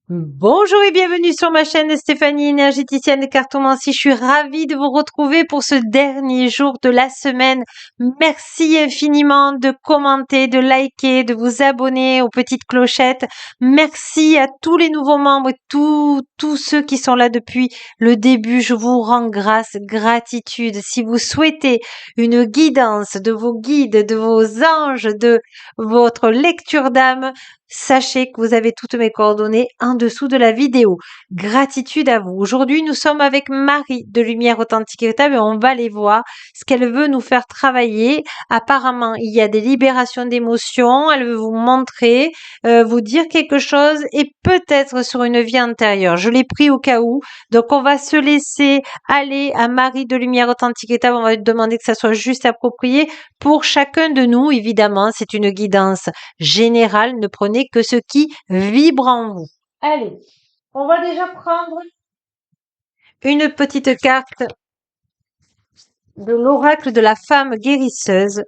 Bonjour et bienvenue sur ma chaîne Stéphanie, énergéticienne de cartomancie. Je suis ravie de vous retrouver pour ce dernier jour de la semaine. Merci infiniment de commenter, de liker, de vous abonner aux petites clochettes. Merci à tous les nouveaux membres et tous ceux qui sont là depuis le début. Je vous rends grâce, gratitude. Si vous souhaitez une guidance de vos guides, de vos anges, de votre lecture d'âme, sachez que vous avez toutes mes coordonnées en dessous de la vidéo. Gratitude à vous. Aujourd'hui, nous sommes avec Marie de Lumière Authentique et Véritable et on va aller voir ce qu'elle veut nous faire travailler. Apparemment, il y a des libérations d'émotions. Elle veut vous montrer, vous dire quelque chose et peut-être sur une vie antérieure. Je l'ai pris au cas où. Donc, on va se laisser aller à Marie de Lumière Authentique et Véritable. On va lui demander que ça soit juste approprié pour chacun de nous. Évidemment, c'est une guidance générale. Ne prenez que ce qui vibre en vous. Allez, on va déjà prendre une petite carte de l'oracle de la femme guérisseuse.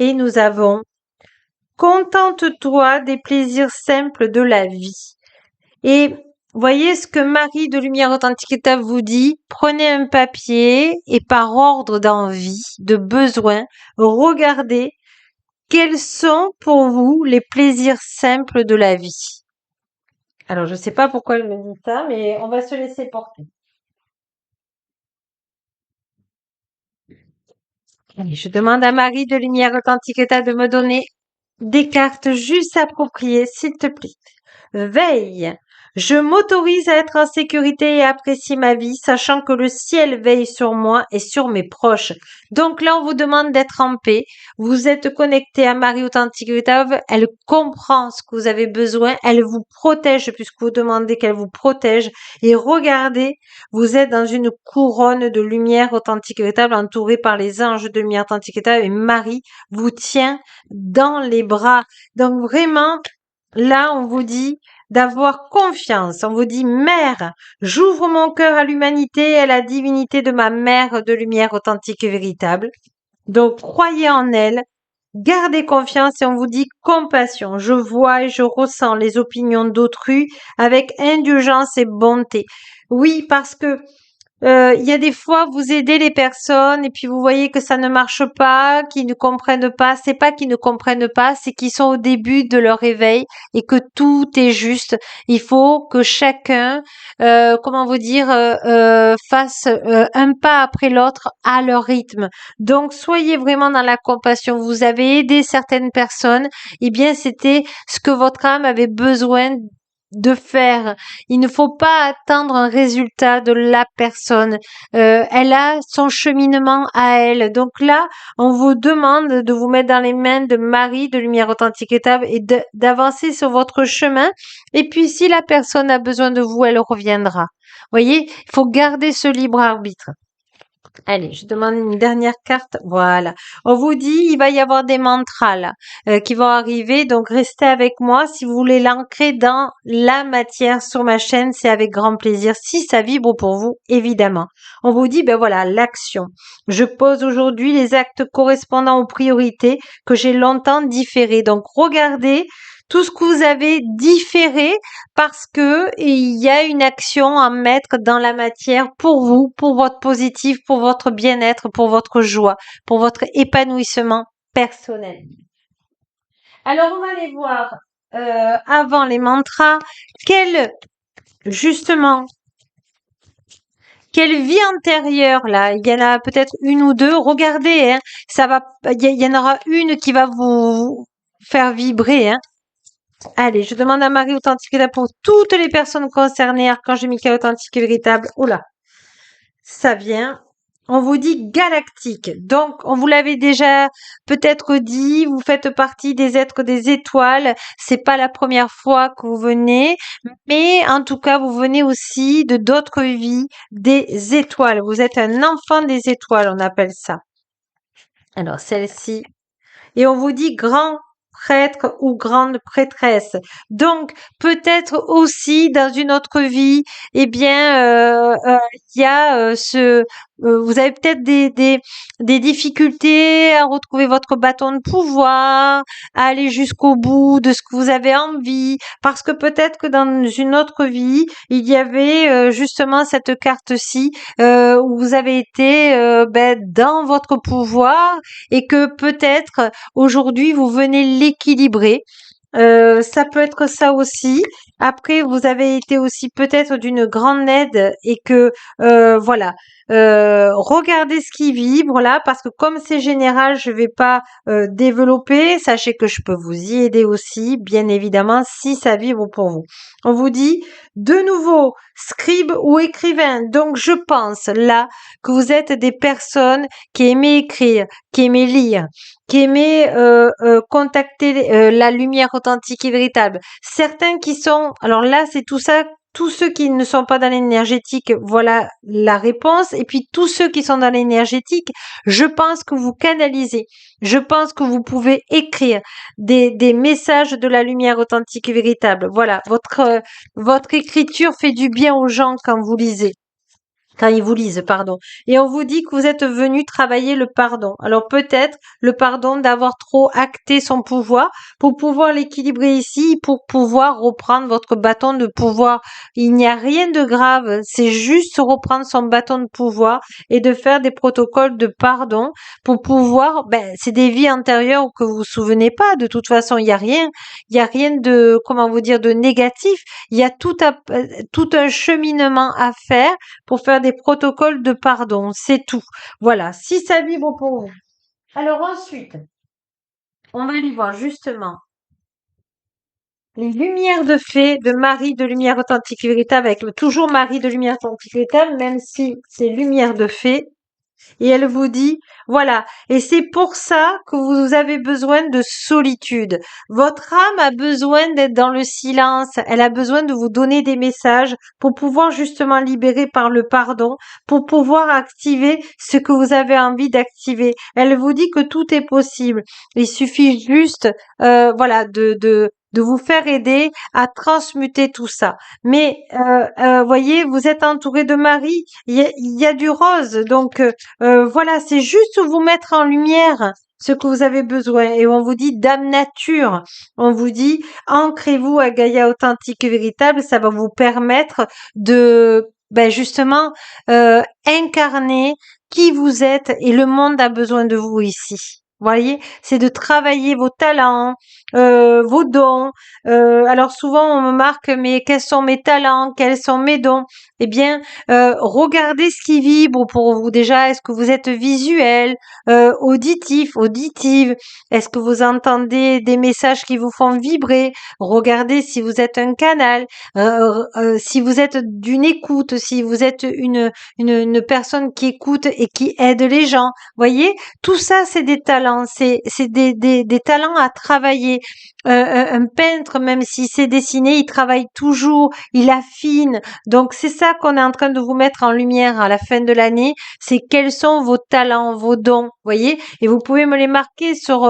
Et nous avons « Contente-toi des plaisirs simples de la vie ». Et voyez ce que Marie de Lumière Authentique vous dit. Prenez un papier et par ordre d'envie, de besoin, regardez quels sont pour vous les plaisirs simples de la vie. Alors, je ne sais pas pourquoi elle me dit ça, mais on va se laisser porter. Allez, je demande à Marie de Lumière Authentique de me donner des cartes juste appropriées, s'il te plaît. Veille. Je m'autorise à être en sécurité et à apprécier ma vie, sachant que le ciel veille sur moi et sur mes proches. Donc là, on vous demande d'être en paix. Vous êtes connecté à Marie Authentique Véritable. Elle comprend ce que vous avez besoin. Elle vous protège puisque vous demandez qu'elle vous protège. Et regardez, vous êtes dans une couronne de lumière authentique et véritable entourée par les anges de lumière authentique et véritable. Et Marie vous tient dans les bras. Donc vraiment, là, on vous dit d'avoir confiance. On vous dit, Mère, j'ouvre mon cœur à l'humanité et à la divinité de ma mère de lumière authentique et véritable. Donc, croyez en elle, gardez confiance et on vous dit compassion. Je vois et je ressens les opinions d'autrui avec indulgence et bonté. Oui, parce que il y a des fois, vous aidez les personnes et puis vous voyez que ça ne marche pas, qu'ils ne comprennent pas. C'est pas qu'ils ne comprennent pas, c'est qu'ils sont au début de leur éveil et que tout est juste. Il faut que chacun, comment vous dire, fasse un pas après l'autre à leur rythme. Donc, soyez vraiment dans la compassion. Vous avez aidé certaines personnes, eh bien, c'était ce que votre âme avait besoin de faire. Il ne faut pas attendre un résultat de la personne. Elle a son cheminement à elle. Donc là, on vous demande de vous mettre dans les mains de Marie de Lumière Authentique et Véritable et d'avancer sur votre chemin. Et puis, si la personne a besoin de vous, elle reviendra. Voyez, il faut garder ce libre arbitre. Allez, je demande une dernière carte. Voilà. On vous dit, il va y avoir des mantras là, qui vont arriver. Donc, restez avec moi. Si vous voulez l'ancrer dans la matière sur ma chaîne, c'est avec grand plaisir. Si ça vibre pour vous, évidemment. On vous dit, ben voilà, l'action. Je pose aujourd'hui les actes correspondant aux priorités que j'ai longtemps différées. Donc, regardez tout ce que vous avez différé parce que il y a une action à mettre dans la matière pour vous, pour votre positif, pour votre bien-être, pour votre joie, pour votre épanouissement personnel. Alors, on va aller voir avant les mantras, justement, quelle vie antérieure là, il y en a peut-être une ou deux. Regardez, hein, ça va, il y en aura une qui va vous faire vibrer, hein. Allez, je demande à Marie Authentique et Véritable pour toutes les personnes concernées, Archange Michael Authentique et Véritable. Oula, ça vient. On vous dit galactique. Donc, on vous l'avait déjà peut-être dit, vous faites partie des êtres des étoiles. C'est pas la première fois que vous venez, mais en tout cas, vous venez aussi de d'autres vies des étoiles. Vous êtes un enfant des étoiles, on appelle ça. Alors, celle-ci. Et on vous dit grand prêtre ou grande prêtresse. Donc, peut-être aussi dans une autre vie, eh bien, il y a ce vous avez peut-être des difficultés à retrouver votre bâton de pouvoir, à aller jusqu'au bout de ce que vous avez envie, parce que peut-être que dans une autre vie, il y avait justement cette carte-ci où vous avez été dans votre pouvoir et que peut-être aujourd'hui vous venez l'équilibrer. Ça peut être ça aussi. Après, vous avez été aussi peut-être d'une grande aide et que voilà. Regardez ce qui vibre là parce que comme c'est général, je vais pas développer. Sachez que je peux vous y aider aussi, bien évidemment, si ça vibre pour vous. On vous dit de nouveau scribe ou écrivain. Donc je pense là que vous êtes des personnes qui aimez écrire, qui aimez lire, qui aimait contacter la lumière authentique et véritable. Certains qui sont, alors là c'est tout ça, tous ceux qui ne sont pas dans l'énergétique, voilà la réponse. Et puis tous ceux qui sont dans l'énergétique, je pense que vous canalisez. Je pense que vous pouvez écrire des messages de la lumière authentique et véritable. Voilà, votre écriture fait du bien aux gens quand vous lisez. Quand ils vous lisent, pardon. Et on vous dit que vous êtes venu travailler le pardon. Alors peut-être le pardon d'avoir trop acté son pouvoir pour pouvoir l'équilibrer ici, pour pouvoir reprendre votre bâton de pouvoir. Il n'y a rien de grave, c'est juste reprendre son bâton de pouvoir et de faire des protocoles de pardon pour pouvoir, c'est des vies antérieures que vous vous souvenez pas. De toute façon, il y a rien de, comment vous dire, de négatif. Il y a tout un cheminement à faire pour faire des protocoles de pardon, c'est tout. Voilà, si ça vibre pour vous. Alors ensuite, on va aller voir justement les lumières de fée de Marie de lumière authentique et véritable avec toujours Marie de lumière authentique et véritable, même si c'est lumière de fée. Et elle vous dit, voilà, et c'est pour ça que vous avez besoin de solitude. Votre âme a besoin d'être dans le silence, elle a besoin de vous donner des messages pour pouvoir justement libérer par le pardon, pour pouvoir activer ce que vous avez envie d'activer. Elle vous dit que tout est possible. Il suffit juste, voilà, de vous faire aider à transmuter tout ça. Mais voyez, vous êtes entouré de Marie, il y a du rose, donc voilà, c'est juste vous mettre en lumière ce que vous avez besoin. Et on vous dit Dame Nature, on vous dit ancrez-vous à Gaïa authentique et véritable, ça va vous permettre de justement incarner qui vous êtes et le monde a besoin de vous ici. Voyez, c'est de travailler vos talents, vos dons. Alors souvent on me marque mais quels sont mes talents, quels sont mes dons? Eh bien, regardez ce qui vibre pour vous déjà. Est-ce que vous êtes visuel, auditif, auditive? Est-ce que vous entendez des messages qui vous font vibrer? Regardez si vous êtes un canal, si vous êtes d'une écoute, si vous êtes une personne qui écoute et qui aide les gens. Voyez, tout ça c'est des talents, c'est des talents à travailler. Un peintre, même s'il sait dessiner, il travaille toujours, il affine. Donc c'est ça qu'on est en train de vous mettre en lumière à la fin de l'année. C'est quels sont vos talents, vos dons, voyez. Et vous pouvez me les marquer sur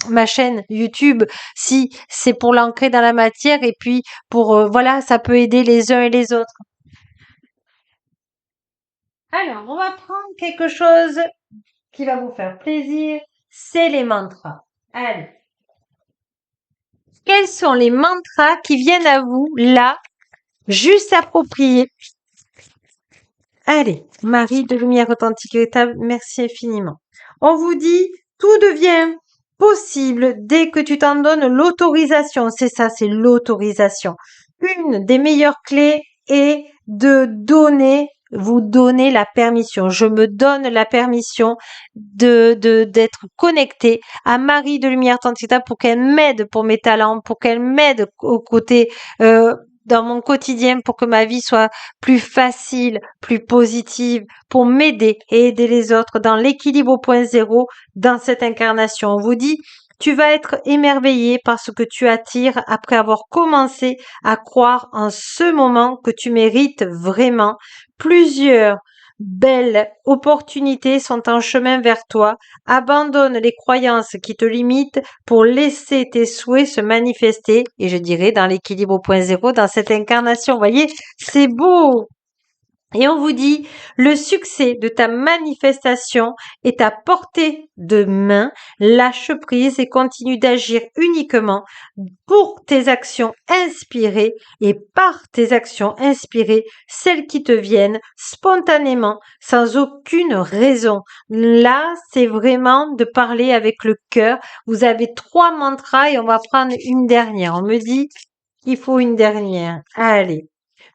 ma chaîne YouTube si c'est pour l'ancrer dans la matière et puis pour voilà, ça peut aider les uns et les autres. Alors, on va prendre quelque chose qui va vous faire plaisir, c'est les mantras. Allez. Quels sont les mantras qui viennent à vous là, juste appropriés? Allez, Marie de lumière authentique et véritable, merci infiniment. On vous dit, tout devient possible dès que tu t'en donnes l'autorisation. C'est ça, c'est l'autorisation. Une des meilleures clés est de vous donner la permission. Je me donne la permission d'être connectée à Marie de lumière authentique pour qu'elle m'aide pour mes talents, pour qu'elle m'aide aux côtés, dans mon quotidien, pour que ma vie soit plus facile, plus positive, pour m'aider et aider les autres dans l'équilibre au point zéro dans cette incarnation. On vous dit, tu vas être émerveillé par ce que tu attires après avoir commencé à croire en ce moment que tu mérites vraiment. Plusieurs belles opportunités sont en chemin vers toi. Abandonne les croyances qui te limitent pour laisser tes souhaits se manifester, et je dirais dans l'équilibre au point zéro, dans cette incarnation. Vous voyez, c'est beau. Et on vous dit, le succès de ta manifestation est à portée de main. Lâche prise et continue d'agir uniquement pour tes actions inspirées et par tes actions inspirées, celles qui te viennent spontanément, sans aucune raison. Là, c'est vraiment de parler avec le cœur. Vous avez 3 mantras et on va prendre une dernière. On me dit qu'il faut une dernière. Allez.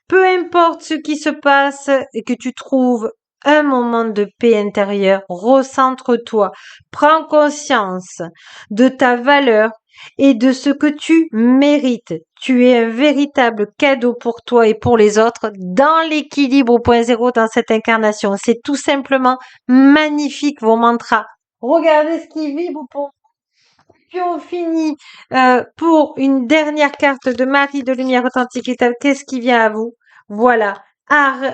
Peu importe ce qui se passe et que tu trouves un moment de paix intérieure, recentre-toi, prends conscience de ta valeur et de ce que tu mérites. Tu es un véritable cadeau pour toi et pour les autres dans l'équilibre au point zéro dans cette incarnation. C'est tout simplement magnifique vos mantras. Regardez ce qui vibre pour puis on finit pour une dernière carte de Marie de Lumière Authentique et Table. Qu'est-ce qui vient à vous? Voilà.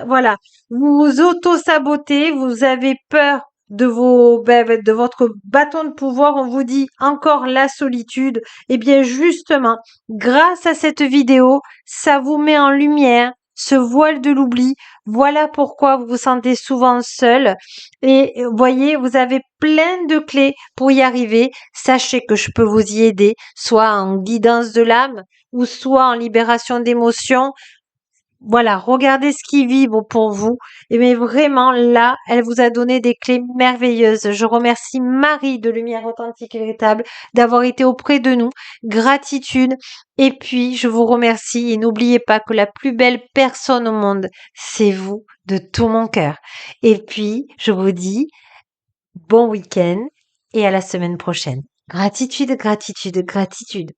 Voilà. Vous vous auto-sabotez, vous avez peur de votre bâton de pouvoir. On vous dit encore la solitude. Eh bien, justement, grâce à cette vidéo, ça vous met en lumière ce voile de l'oubli. Voilà pourquoi vous vous sentez souvent seul. Et voyez, vous avez plein de clés pour y arriver. Sachez que je peux vous y aider, soit en guidance de l'âme ou soit en libération d'émotions. Voilà, regardez ce qui vibre pour vous. Et mais vraiment, là, elle vous a donné des clés merveilleuses. Je remercie Marie de Lumière Authentique et Véritable d'avoir été auprès de nous. Gratitude. Et puis, je vous remercie et n'oubliez pas que la plus belle personne au monde, c'est vous, de tout mon cœur. Et puis, je vous dis bon week-end et à la semaine prochaine. Gratitude, gratitude, gratitude.